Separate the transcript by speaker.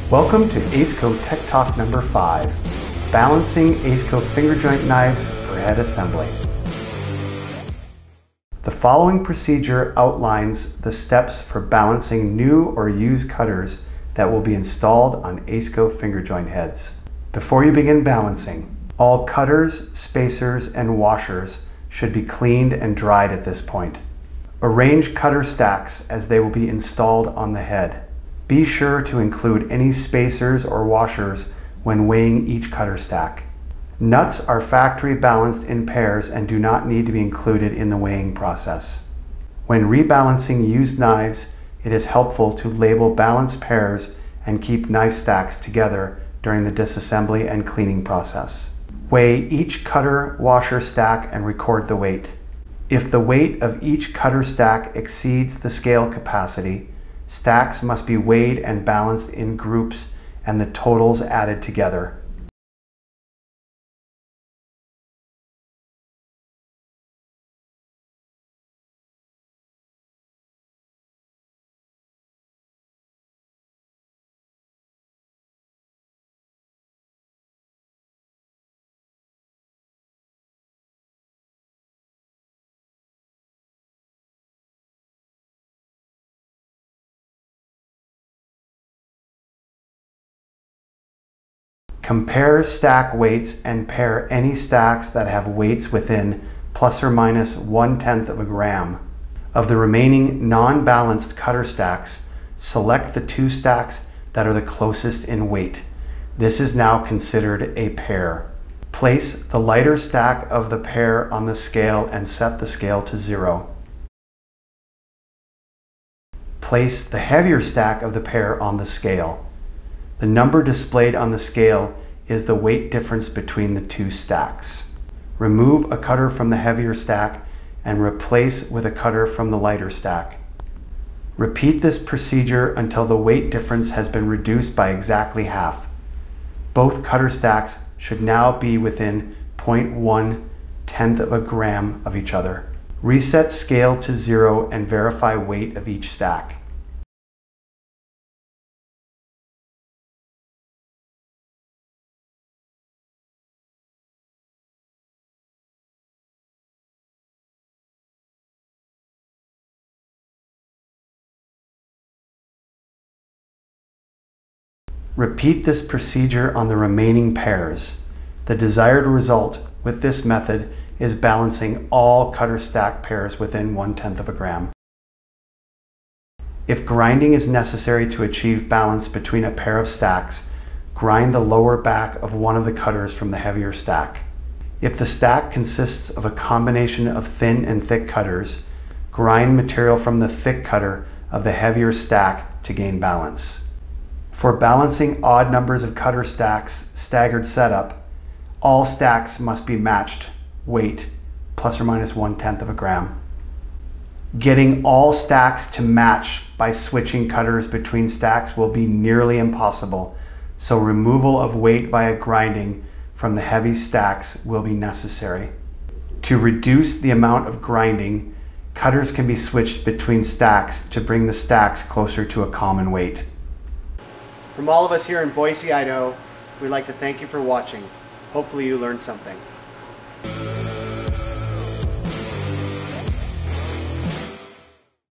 Speaker 1: Welcome to AceCo Tech Talk number 5, Balancing AceCo Finger Joint Knives for Head Assembly. The following procedure outlines the steps for balancing new or used cutters that will be installed on AceCo finger joint heads. Before you begin balancing, all cutters, spacers, and washers should be cleaned and dried at this point. Arrange cutter stacks as they will be installed on the head. Be sure to include any spacers or washers when weighing each cutter stack. Nuts are factory balanced in pairs and do not need to be included in the weighing process. When rebalancing used knives, it is helpful to label balanced pairs and keep knife stacks together during the disassembly and cleaning process. Weigh each cutter washer stack and record the weight. If the weight of each cutter stack exceeds the scale capacity, stacks must be weighed and balanced in groups and the totals added together. Compare stack weights and pair any stacks that have weights within plus or minus 1/10 of a gram. Of the remaining non-balanced cutter stacks, select the 2 stacks that are the closest in weight. This is now considered a pair. Place the lighter stack of the pair on the scale and set the scale to 0. Place the heavier stack of the pair on the scale. The number displayed on the scale is the weight difference between the 2 stacks. Remove a cutter from the heavier stack and replace with a cutter from the lighter stack. Repeat this procedure until the weight difference has been reduced by exactly half. Both cutter stacks should now be within 0.1/10 of a gram of each other. Reset scale to 0 and verify weight of each stack. Repeat this procedure on the remaining pairs. The desired result with this method is balancing all cutter stack pairs within 1/10 of a gram. If grinding is necessary to achieve balance between a pair of stacks, grind the lower back of one of the cutters from the heavier stack. If the stack consists of a combination of thin and thick cutters, grind material from the thick cutter of the heavier stack to gain balance. For balancing odd numbers of cutter stacks staggered setup, all stacks must be matched weight plus or minus 1/10 of a gram. Getting all stacks to match by switching cutters between stacks will be nearly impossible, so removal of weight via grinding from the heavy stacks will be necessary. To reduce the amount of grinding, cutters can be switched between stacks to bring the stacks closer to a common weight. From all of us here in Boise, Idaho, we'd like to thank you for watching. Hopefully you learned something.